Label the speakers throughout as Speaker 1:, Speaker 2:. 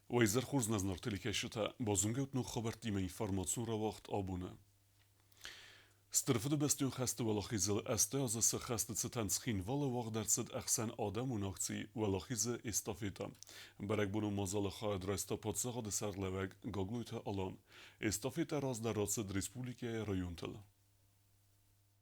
Speaker 1: Wajzer Hurzna znartylikesjuta bozungeut nu khobertime informazzura wacht abune. Strfde bestun khaste walachizel astaza se khaste tsatanskhin wala wagdartsed ahsan adam unakci walachize estafeta. Berek bunu mazal khaad resta potsagad sarleveg gogluita alan. Estafeta razdaratsid Respublike Rayuntel.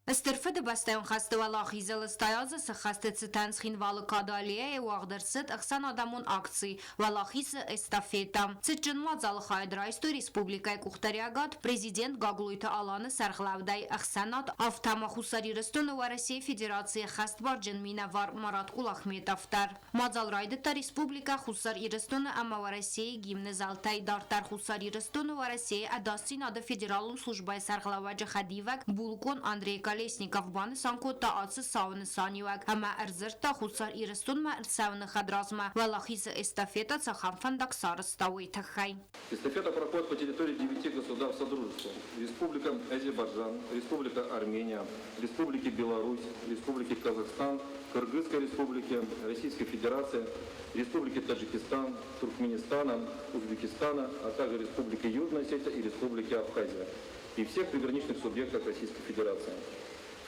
Speaker 2: استرفد بستون خسته ولاخیزل استایاز سخسته تنسخین والکادالیه واغدرست اخسان آدمون اکسی ولاخیز استافیتا تجن مازال خاید رایستو ریسپوبلیکای کختریاگات پرزیدنت گاگلویت آلان سرخلاودای اخسانات افتما خساری رستون و رسی فدراسیه خست بار جنمینه وار مراد قلاخمیت افتر مازال رایدت تا ریسپوبلیکا خساری رستون اما و رسی گیمن زالتای دارتر خساری رستون و رسی اداستین آده فدرالون سلوجبای سرخلاواج خدیوگ بولکون اندری Колесников баны санкотта атсы сауны саниваг, ама эрзерта хусар ирестун ма эрсауны хадразма, валахиса эстафета цахам фандак сарыстауи тахай.
Speaker 3: Эстафета проходит по территории 9 государств Содружества. Республика Азербайджан, Республика Армения, Республики Беларусь, Республики Казахстан, Кыргызской Республики, Российской Федерации, Республики Таджикистан, Туркменистана, Узбекистана, а также Республики Южная Осетия и Республики Абхазия и всех приграничных субъектов Российской Федерации.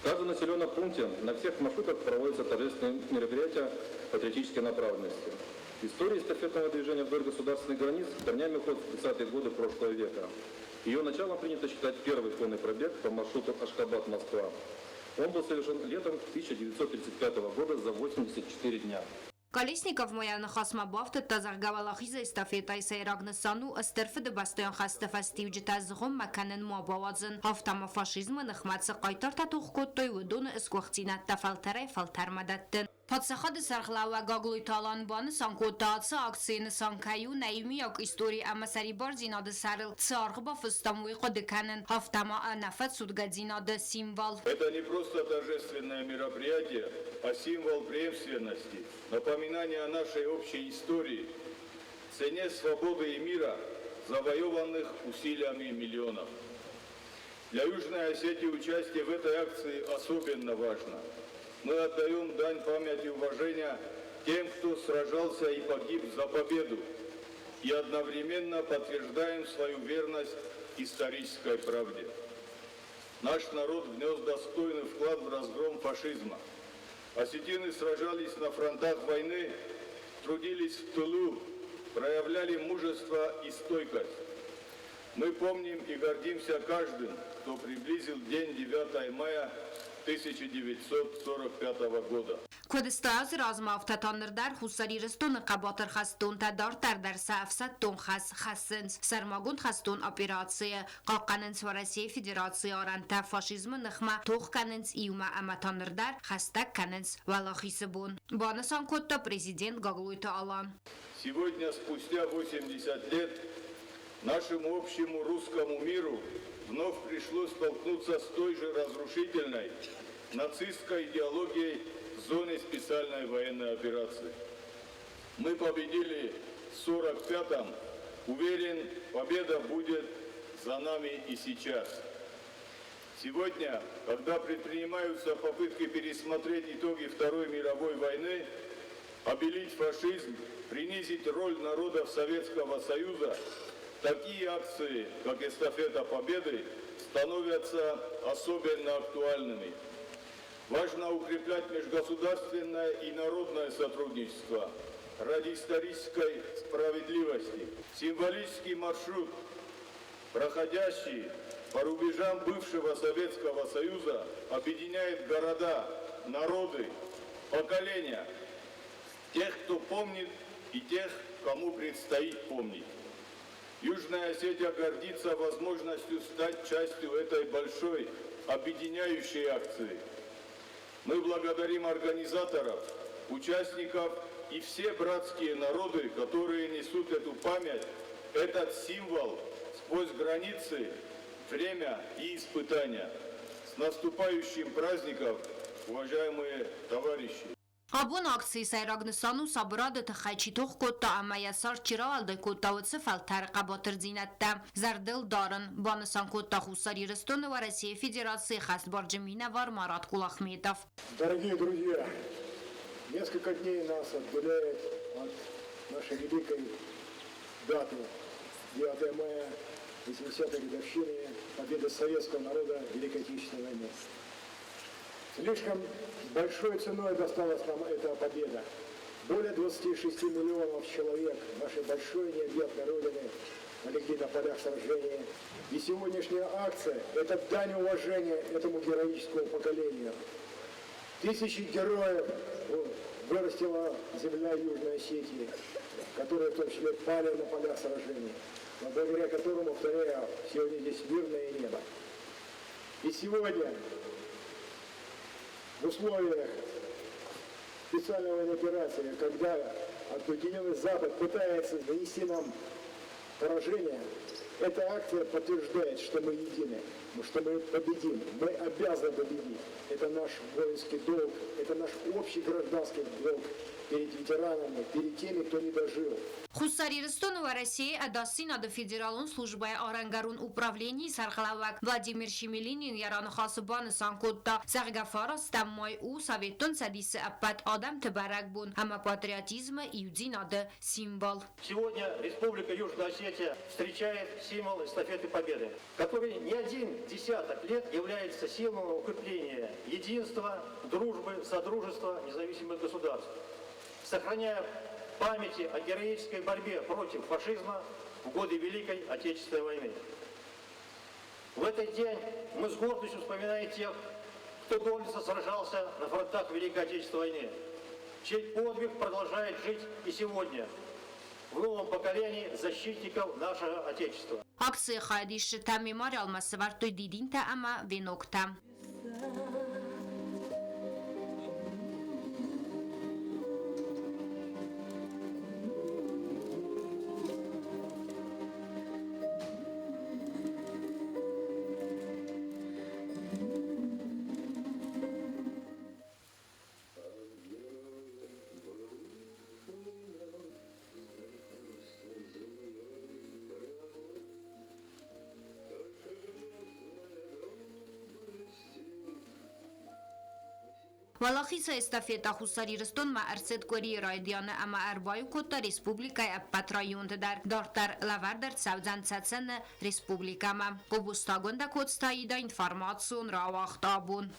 Speaker 3: В каждом населенном пункте на всех маршрутах проводятся торжественные мероприятия патриотической направленности. История эстафетного движения вдоль государственных границ корнями уходит в 30-е годы прошлого века. Ее началом принято считать первый конный пробег по маршруту Ашхабад-Москва. Он был совершен летом 1935 года за 84 дня.
Speaker 2: Колесников моя хасма бафта тазаргавалахиза эстафетай сайрагнасану астерфеде бастан хаста фастивджи тазгом маканен мабавазен автама фашизма нахматса қайтар татухкоттой удун эсквахтинат тафалтаре фалтармадаттен Подсахад сархлава гаглуй талан бан санкотаца акцин санкаю наимияк истории амасари барзинады сарыл цархба фустамуи кодеканен автама анафат судгадзинады символ.
Speaker 4: Это не просто торжественное мероприятие, а символ преемственности, напоминание о нашей общей истории, цене свободы и мира, завоеванных усилиями миллионов. Для Южной Осетии участие в этой акции особенно важно. Мы отдаем дань памяти и уважения тем, кто сражался и погиб за победу, и одновременно подтверждаем свою верность исторической правде. Наш народ внес достойный вклад в разгром фашизма. Осетины сражались на фронтах войны, трудились в тылу, проявляли мужество и стойкость. Мы помним и гордимся каждым, кто приблизил день 9 мая 1945 года.
Speaker 2: Кодестаз размафтатаныр дар хусарирстон қабатыр хастун тадар тардарса афсаттун хасынс сармагун хастун операция қаққанынс ва Россия Федерация аранта фашизм нахма тоққанынс иума аматаныр дар хастак канынс валахисыбун. Банасан котта президент Гаглуйта Алан.
Speaker 4: Сегодня, спустя 80 лет, нашему общему русскому миру вновь пришлось столкнуться с той же разрушительной нацистской идеологией в зоне специальной военной операции. Мы победили в 1945-м. Уверен, победа будет за нами и сейчас. Сегодня, когда предпринимаются попытки пересмотреть итоги Второй мировой войны, обелить фашизм, принизить роль народов Советского Союза, такие акции, как эстафета Победы, становятся особенно актуальными. Важно укреплять межгосударственное и народное сотрудничество ради исторической справедливости. Символический маршрут, проходящий по рубежам бывшего Советского Союза, объединяет города, народы, поколения, тех, кто помнит, и тех, кому предстоит помнить. Южная Осетия гордится возможностью стать частью этой большой объединяющей акции. Мы благодарим организаторов, участников и все братские народы, которые несут эту память, этот символ сквозь границы, время и испытания. С наступающим праздником, уважаемые товарищи!
Speaker 2: Абун акции сайрагнысану сабрады тахайчи тох котта амая сар чиралды котта уцы фалтар қабатыр зинатта. Зардыл дарын банысан котта хусари рыстон ва Россия Федерации хаст барджимина вар Марат Кулахметов.
Speaker 5: Дорогие друзья, несколько дней нас отделяет от нашей великой даты 9 мая 80-й годовщины победы советского народа в Великой Отечественной войне. Слишком большой ценой досталась нам эта победа. Более 26 миллионов человек нашей большой необъятной Родины полегли на полях сражения. И сегодняшняя акция – это дань уважения этому героическому поколению. Тысячи героев вырастила земля Южной Осетии, которые в том числе пали на полях сражений, благодаря которому, повторяю, сегодня здесь мирное небо. И сегодня в условиях специальной военной операции, когда Объединенный Запад пытается нанести нам поражение, эта акция подтверждает, что мы едины, что мы победим, мы обязаны победить. Это наш воинский долг, это наш общий гражданский долг перед ветеранами, перед теми, кто не дожил.
Speaker 2: Хусарирстон в России отдаси надо федералун службой орангарун управлений сархлавак Владимир Шимилинин яранхасубан санкотта саргафара стаммой у советон садисы аппат адам тебарак бун, ама патриотизма иуди надо символ.
Speaker 6: Сегодня Республика Южная Осетия встречает символ эстафеты Победы, который не один десяток лет является символом укрепления единства, дружбы, содружества независимых государств, сохраняя памяти о героической борьбе против фашизма в годы Великой Отечественной войны. В этот день мы с гордостью вспоминаем тех, кто доблестно сражался на фронтах Великой Отечественной войны, чей подвиг продолжает жить и сегодня в новом поколении защитников нашего Отечества.
Speaker 2: Акция хайдиши та мемориал масвартой дидинта ама венокта. Валахиса эстафета хусарирстон ма арсет кори райдиана ама арбаю кота республикай аппат районда дар дартар лавардар савзан республикама. Побустагонда котстаида информацион равахтабун.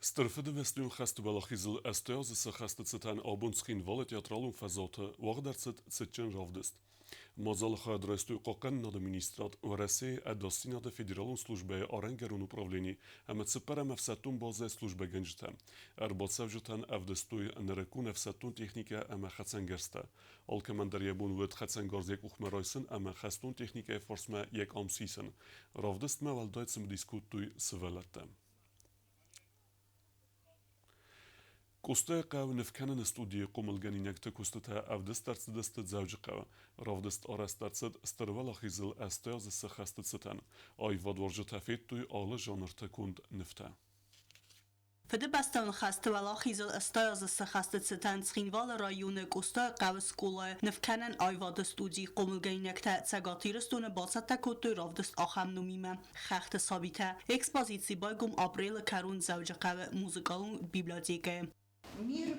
Speaker 1: Sterfede Westun хаstu Balachizl Estöze se haste cetan abundskin valet teatralum fazote wagdarcet cetchen ravdest. Mazal хадреstu qokan на администрат в России отдостина до федералун службе орангарун управлений, а мецеперам эфсатун базе службе генжта. Арбоцевжутан авдестуй нарекун эфсатун техника ама хацангерста. Ал командарьябун вет хацангорзек ухмеройсен ама хастун техника форсма як амсисен. Равдест ма валдойцем дискутуй свелата. Кусте قاو نفكان استودي قوم الجنينك تكوستها أفدست دست زوج قاو رافدست أرسترت استروال خيزل أستاز السخست ستان أي فدورج تفيت توي آل جانر تكوند نفتا
Speaker 7: فده بستان خسته ولا خیزل استایز سخسته ستن سخینوال رایون گستا قو سکوله نفکنن آیواد استودی قوملگین یکتا سگاتیرستون باسد تکوتو رافدست آخم نومیمه خخت ثابته اکسپازیتسی بایگم آبریل کرون زوج قو موزیکالون بیبلیاتیکه
Speaker 8: Мир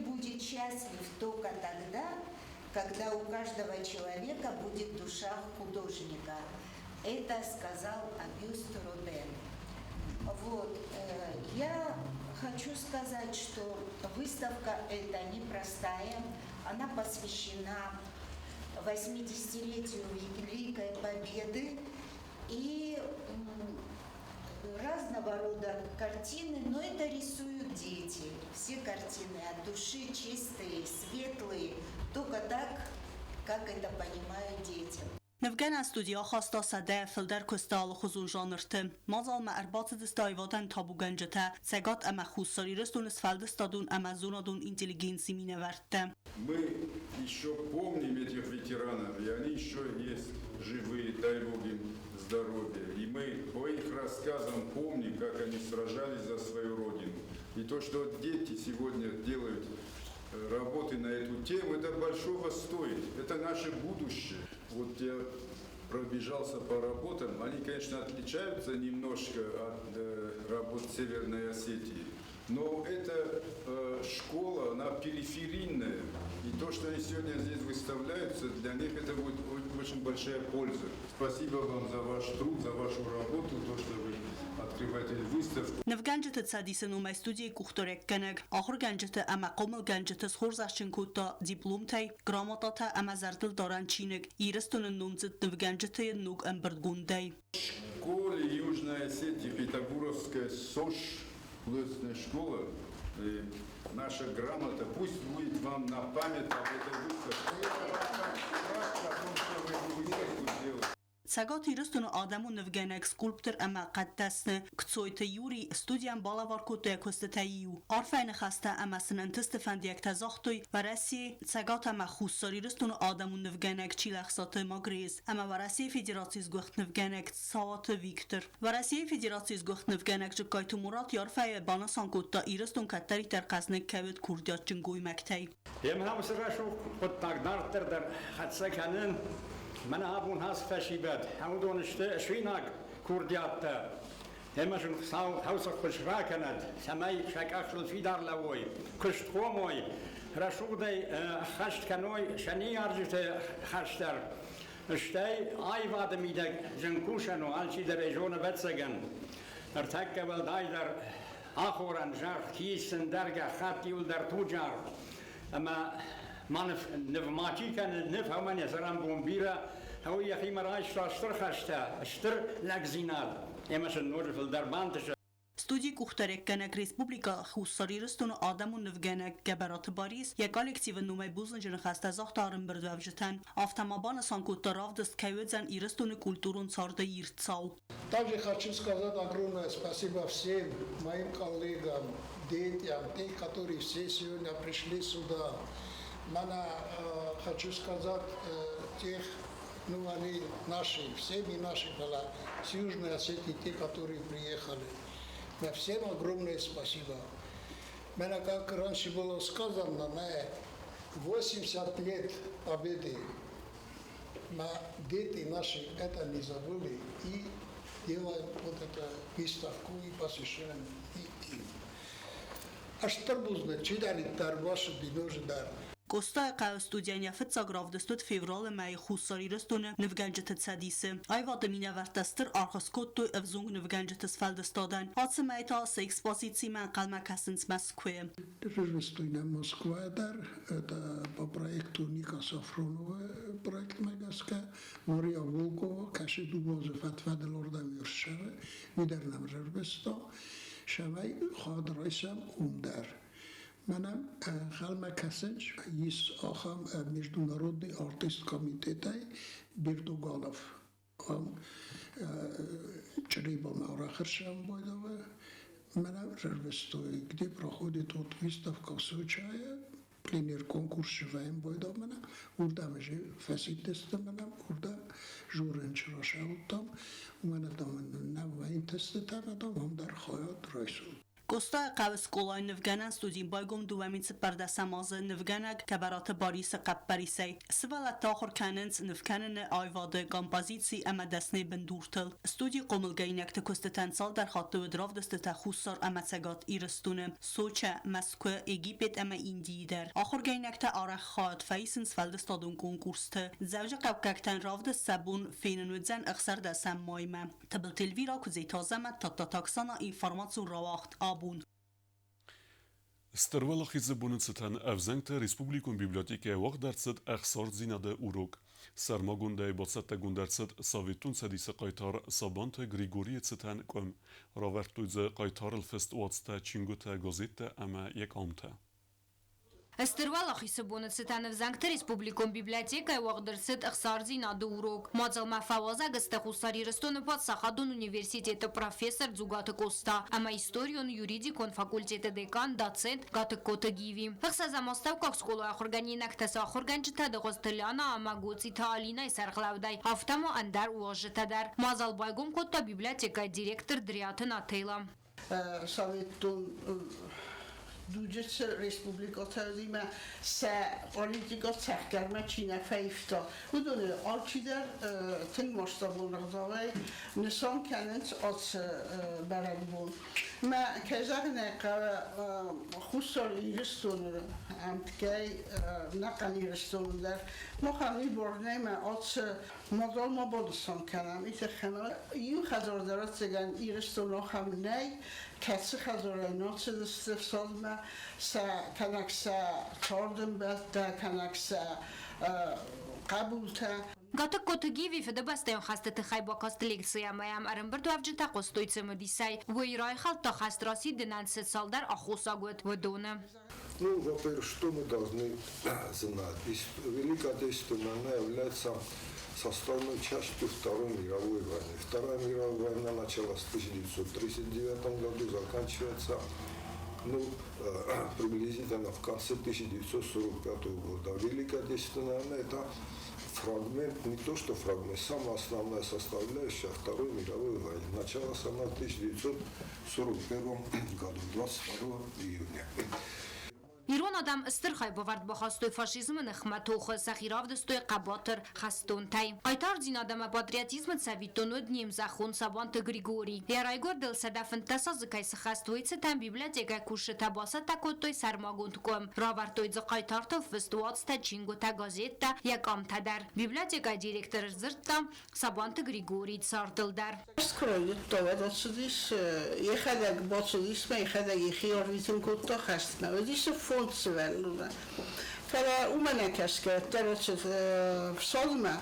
Speaker 8: будет счастлив только тогда, когда у каждого человека будет душа художника. Это сказал Агюст Роден. Вот. Я хочу сказать, что выставка эта непростая. Она посвящена 80-летию Великой Победы и разного рода картины, но это рисуют дети. Все картины от души, чистые, светлые, только так, как это понимают дети.
Speaker 7: نفگن استودیا خواستا سده فلدر کستال خزون جانرته مازال ما ارباط دستایواتن تابو گنجته سگات اما خوصاری رستون اسفلدستادون اما زونادون интеллигенции миневерте.
Speaker 4: Мы еще помним этих ветеранов, и они еще есть живые, дай Бог им здоровья. И мы по их рассказам помним, как они сражались за свою родину. И то, что дети сегодня делают работы на эту тему, это большого стоит. Это наше будущее. Вот я пробежался по работам. Они, конечно, отличаются немножко от работ Северной Осетии. Но эта школа, она
Speaker 9: телеферийное. И то, что они сегодня здесь выставляются, для них это будет очень большая польза. Спасибо вам за ваш труд, за вашу работу, то, что вы открываете выставку.
Speaker 7: Navganjete Tsadisen u studiei kuchtorek ganek, achor ganjete ama qomel ganjete schorzashchenkuta diplomtei, gramatata ama zardel daran chinek, irestun numzet navganjete nuk embergundei.
Speaker 9: В школе Южной Осетии, Петербургская СОШ, художественная школа, и наша грамота, пусть будет вам на память об этой выставке. Это ваша о том, что вы эту выставку сделали.
Speaker 7: Цагات ایرستون آدمو نفگنک سکولپتر اما قدسن کتسویت یوری استودیان بالاوار کوتوی کستتاییو عرفین خسته اما سننتست فندیک تزاختوی و رسی цагات اما خوصاری رستون آدمو نفگنک چیلخصات ماگریز اما و رسی فیدراتیز گوخت نفگنک ساوات ویکتر و رسی فیدراتیز گوخت نفگنک جکایتو مرات یارفای بانسان کوتا ایرستون کتری ترقزنک کوید کردیات جنگوی مکتای
Speaker 10: هم همس رشو قد تقدرتر در حدسه کنن من هابون هاس فشيبات همودون شويناك كورديات همشون هاوس خوش راكند سماي شك اخل في دار لوي كشت قوموي رشودي خشت كنوي شني ارجت خشتر اشتاي اي واد ميدك جنكوشنو الشي درجون بتسجن ارتك والدايدر اخورن جار كيسن درجه خط يول در توجار اما مانف نفماتي كان نفهم من يسران بومبيرا هو يا اخي مراش اشتر خشتا اشتر لاكزينال يمش النور في الدربانتش
Speaker 7: استودی کوخترک گنک ریسپوبلیکا خوصاری رستون آدمو نفگنک گبرات باریس یا کالکتیو نومای بوزنجن خسته زاختارن بردوفجتن автомобана санкута равдост кайведзан и растуны культурун царда ирцау.
Speaker 11: Также хочу сказать огромное спасибо всем моим коллегам, детям, тем, которые все сегодня пришли сюда. Хочу сказать тех, они наши, всеми наши была, с Южной Осетии, те, которые приехали. Всем огромное спасибо. Как раньше было сказано, 80 лет победы. Дети наши это не забыли и делаем вот эту выставку и посвящаем им. Аж торбузно, читали дар, ваши диножи дар.
Speaker 7: Коста قا استودیان فتسا گرافدستود فیورال مای خوصاری رستونه نفگنجت تسدیسه آیواد مینه ورتستر آرخسکوت تو افزونگ نفگنجت اسفلدستادن آتس مایتا س экспозиции من قلمه کسنس مسکوه
Speaker 11: Рождественная Москва дар, это по проекту Ника Сафронова, проект Мегаска, Мария Волкова, Каши Дубоза Фатфадел Ордам Юршева, Видернам Рождество, Шавай Хадрайсам Ундар. منم خلم کسنج یس آخام международный артист комитета Бердугалов. Чребал на Урахаршам Бойдова. Менам Рождество, где проходит вот выставка случая, пленер конкурс живаем Бойдов менам, урдам же фаситеста менам, урдам журен чрашал там, у меня там на воинтесте там, там дар хаят райсу.
Speaker 7: Коста قوس کلای نفگنن استودیم بایگم دوامین سپرده سمازه نفگنگ کبرات باریس قبریسی سوالت تاخر کننز نفکنن آیواده گامپازیتسی اما دستنه بندورتل استودی قملگینک تکستتن سال در خاطر و دراف دست تخوصار اما تگات ایرستونه سوچه مسکو اگیپت اما ایندی در آخر گینک تا آرخ خواهد فیسنس فلدستادون کنکورسته زوج قبککتن راف دست سبون فیننوزن اخسر دستم مایمه تبل تلویرا کزی تازمت تا تاکسانا اینفارماتسون رواخت
Speaker 1: Stervelach is bunitzetan evzengte Respublikum Biblioteke wagdarcet echsart zinade urok. Sarmagunde botsette gundarcet savitun sedise qaytar sabante Grigorietzetan kom. Ravertuze qaytar fest oatste chingute gazette ama yek amte.
Speaker 2: Ըստրվալ ախիսը ցտանև զանգտը Ռեսպուբլիկոն բիբլիոթեկա ուղդրստ ըխսարձին ադուրոկ մածալ մաֆավազա գստախուսարի ռստոնը պատ սախադուն ունիվերսիտետը պրոֆեսոր Ձուգատը Կոստա ամա իստորիոն յուրիդիկոն ֆակուլտետը դեկան դացենտ գատը կոտը գիվի ըխսազամոստավ կոքսկոլո ախորգանինակ տես ախորգանջտա դղոստելյանը ամա գոցի թալինայ սարխլավդայ ավտամո անդար ուաժտադար մազալ բայգոմ կոտա բիբլիոթեկա դիրեկտոր Դրիաթն Աթելա
Speaker 12: Советун دوجت ریسپوبلیکات دیما سه پالیتیکات سخگرمه چینه فیفتا و دونه آلچی در تن مستقبل نقضاوی نسان کنند آت برگبون ما کجا نقا خصوصا ایرستون هم که نقل ایرستون در مخالی برنه ما آت مدل ما بودستان کنم ایت خنا یو خزار درات سگن ایرستون هم نه کسی خزاره نوت استفساد ما سا کنک سا کاردم بد کنک سا قبول تا
Speaker 2: Gata kotogivi fede bastayon khastet khayba kast leksiya mayam aramber tu avjita qostoytse modisay vayray khalt ta khastrasi dinanset saldar akhusa got vodona.
Speaker 13: Ну, во-первых, что мы должны знать? Великая Отечественная война является составной частью Второй мировой войны. Вторая мировая война началась в 1939 году, заканчивается приблизительно в конце 1945 года. Великая Отечественная война – это фрагмент, не то что фрагмент, самая основная составляющая Второй мировой войны. Началась она в 1941 году, 22 июня.
Speaker 2: ایران آدم استرخای بورد با خواستوی فاشیزم نخمتوخ سخیراف دستوی قباطر خستون تای قایتار زین آدم پاتریاتیزم سویتونود نیم زخون سابانت گریگوری یارایگور دل صدفن تساز کیس خستوی ستن بیبلیتیکا کوش تباسه تکوتوی سرماگوند کم راورتوی ز قایتار تا فستوات تا چینگو تا گازیت تا یکام تا در بیبلیتیکا دیرکتر زرد تا سابانت گریگوری سارتل در
Speaker 12: اسکروید دواد شدیش یه خدک با شدیش می خدک خیار ویتون کوتا خست نودیش فونتسوالونه فلا اومنه کس که درست سالمه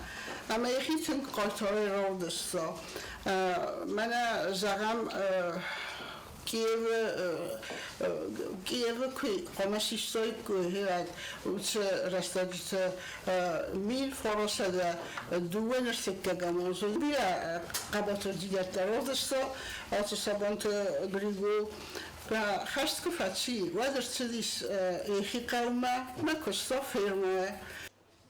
Speaker 12: اما یکی تن قطعه را دستا من زغم کیف قماشیستای کوهیات اوت رستاجت میل فراسده دوه نرسکه گمازو بیا قبض دیگر درازستا آت سبانت گریگو و خست کفاتی و در چیزی ایخی قومه مکستا فرمه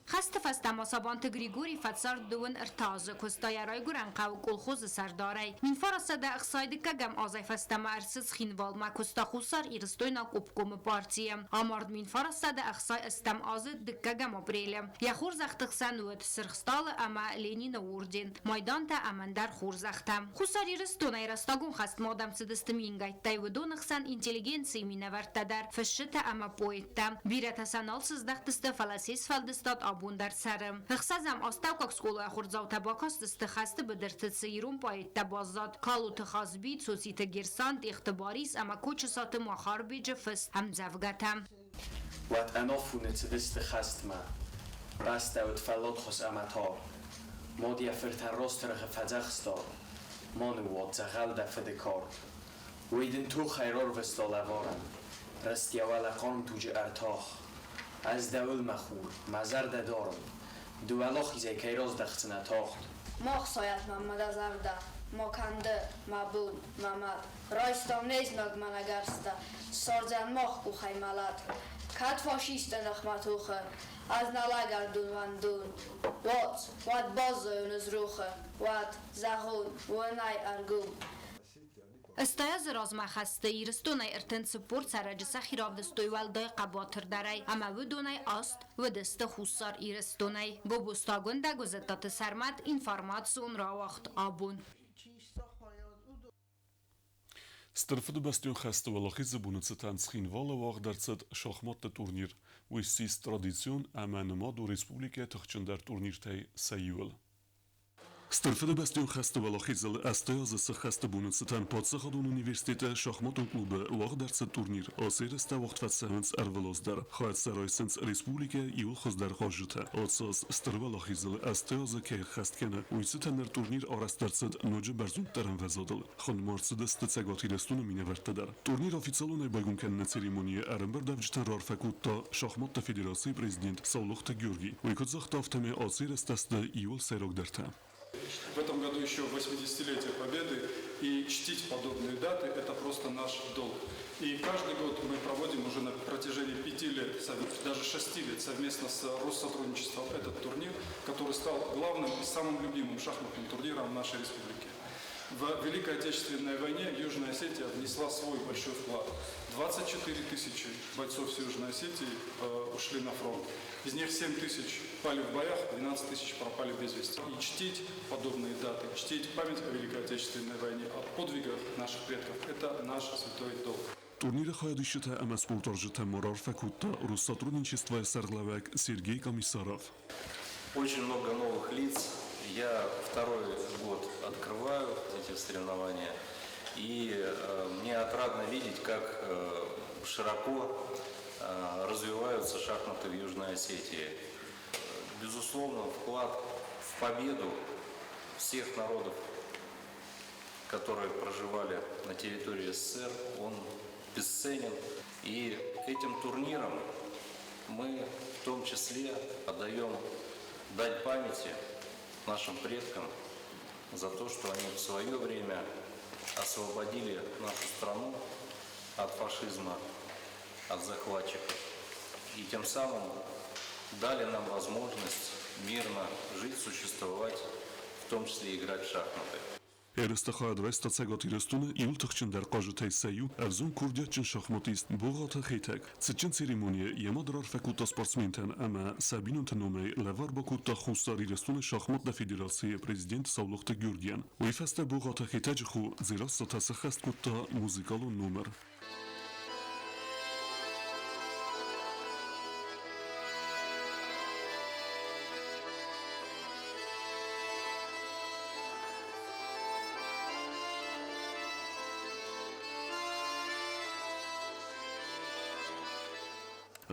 Speaker 2: خست فستما سابانت گریگوری فتسار دون ارتاز کستای رای گرن قو کلخوز سرداری من فرصد اقصاید که گم آزای فستما ارسز خینوال ما کستا خوصار ایرستوی ناک اپکوم پارتیم آمارد من فرصد اقصای استم آزد دکه گم ابریلم یا خورزخت خسنوت سرخستال اما لینین وردین مایدان تا امن در خورزختم خوصار ایرستون ایرستاگون خست مادم سدستمینگای تایودون خسن اینتلیگنسی مینورد در فشت اما پویتم بیرت سنال سزدخت فلسیس فلدستاد آبون در سرم خسازم آستاو که سکولای خورزاو تباکاست استخسته به درت سیرون پایت تبازاد کالو تخازبید سوسیت گرساند اختباریس اما کوچ سات مخار بیج فست هم زفگتم
Speaker 14: وات انافونت استخست ما راست اوت فلات خس امتار مادی فرتر راست رخ فجخستا مانوات زغل دفد کار ویدن تو خیرار وستالوارم رستی اول قانم توج ارتاخ از دول مخور مزرد دارم دولا خیزه کیراز دختنه تاخت
Speaker 15: ماخ سایت محمد از ارده ماکنده مبون محمد رایستام نیز مگمن اگرسته سارزن ماخ کو خیمالت کت فاشیست نخمتوخه از نلگردون وندون وات باز زیونز روخه وات زخون ونای ارگون
Speaker 2: استایز رازما خسته ایرستونای ارتن سپورت سرج سخیراف دستوی والدای قباطر درای اما ودونای آست و دست خوصار ایرستونای با بستاگون دا گزتات سرمت اینفارماتسون را وقت آبون
Speaker 1: Sterfede bastion خسته ولاخیز بونت تنسخین والا واق درصد شاخمات تورنیر و سیست ترادیسیون امانما دو ریسپوبلیکه تخچن در تورنیر تای سیول. Sterfede bastion خسته ولاخیز استایز سخسته بونت تن پادسخ دون اونیورسیته شاخمات کلوب واق درصد تورنیر آسیر است وقت فسهمنس ارولوز در خواهد سرای سنس ریسپوبلیکه ایول خز در خواجته آساس استر ولاخیز استایز که خست کنه ویستن در تورنیر آرست درصد نوجه برزون ترن وزادل خند مرسدس تسگاتی رستون مینه ورته در تورنیر آفیسالون بایگون کنه سریمونی ارنبر دفجتن رار فکوت تا شاخمات فدراسی پرزیدنت سالوخت گیورگی ویکت زخت آفتمه آسیر است ایول سیروک درته.
Speaker 16: В этом году еще 80-летие Победы, и чтить подобные даты – это просто наш долг. И каждый год мы проводим уже на протяжении 5 лет, даже 6 лет совместно с Россотрудничеством этот турнир, который стал главным и самым любимым шахматным турниром в нашей республике. В Великой Отечественной войне Южная Осетия внесла свой большой вклад. 24 тысячи бойцов с Южной Осетии ушли на фронт. Из них 7 тысяч пали в боях, 12 тысяч пропали без вести. И чтить подобные даты, чтить память о Великой Отечественной войне, о подвигах наших предков – это наш святой долг.
Speaker 1: Турнир хаядышыта эма спортажыта Мурар Факутта, Россотрудничество Сарлавек, Сергей Комиссаров.
Speaker 17: Очень много новых лиц. Я второй год открываю эти соревнования. И мне отрадно видеть, как широко развиваются шахматы в Южной Осетии. Безусловно, вклад в победу всех народов, которые проживали на территории СССР, он бесценен. И этим турниром мы в том числе отдаем дань памяти нашим предкам за то, что они в свое время освободили нашу страну от фашизма, от захватчиков. И тем самым дали нам возможность мирно жить, существовать, в том числе играть в шахматы.
Speaker 1: Երստախայ դրեստա ցեգոտիրստունը իլթխչն դեր qajtay sayu avzun kurdyaçın şahmatist boğata xeytek sıçın seremoniye yema drar fakulta sportsmenten ama Sabinun tanımay levar bakutta xustaristune şahmat da federasiye prezident Savluqta Gürdiyan ve fasta boğata xeytek xu zirasta tasxast kutta muzikalun numar.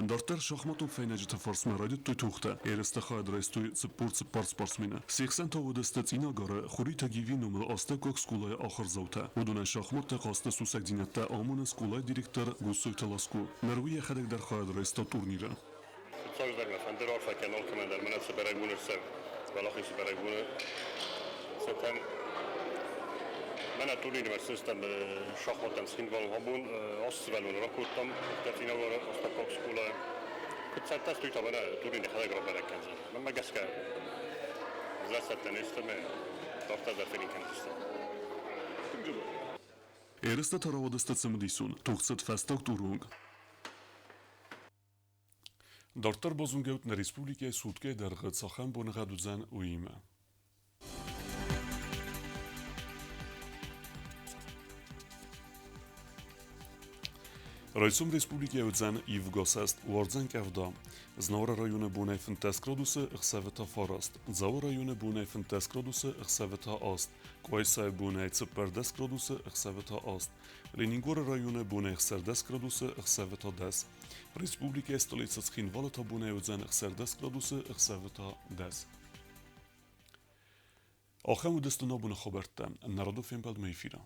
Speaker 1: Դարտեր շախմատում ֆայնաջը ֆորսմարադի տույթուղտը երստախայ դրեստույ ծպուրց պարսպարսմինը 80 թովդստեց ինագարը խուրի թագիվի նոմր աստակոք սկուլայ ախր զավտը ուդունան շախմատը qastը սուսակ դինատը ամունը սկուլայ դիրեկտոր գուսույ թլասկու նրվի եղարեք դարխայ դրեստա տուրնիրը
Speaker 18: Ծորզերն ֆանդեր օրֆակյան ոլկմանդար մնաց սպերագունը սև վալախի սպերագունը սետան Mən turnirim sistem şahmatdan skinval habun asvelun rakuttam tatina vara astakok skula kutsatta stuita bana turini hada grabara kanza men gaska zasatten isteme torta da fenin kanza
Speaker 1: Երստա թարավադստացը մդիսուն թուղցըտ ֆաստակ տուրունգ Դարտար բոզունգեուտն ռեսպուլիկայի սուտկե դարղը ծախան բոնղադուզան ու իմը Ռայսում ռեսպուլիկայության իվ գոսաստ ուարձան կավդա, Znora rajone bunaj fanteskroduse ëkseveta farast, Zao rajone bunaj fanteskroduse ëkseveta ast, Kuajsaj bunaj cëperdeskroduse ëkseveta ast, Leningore rajone bunaj ëkserdeskroduse ëkseveta des, Respublike stolicës Xinvaleta bunaj udzan ëkserdeskroduse ëkseveta des. Ахем удестонобу на хоберте, народов им бад мейфира.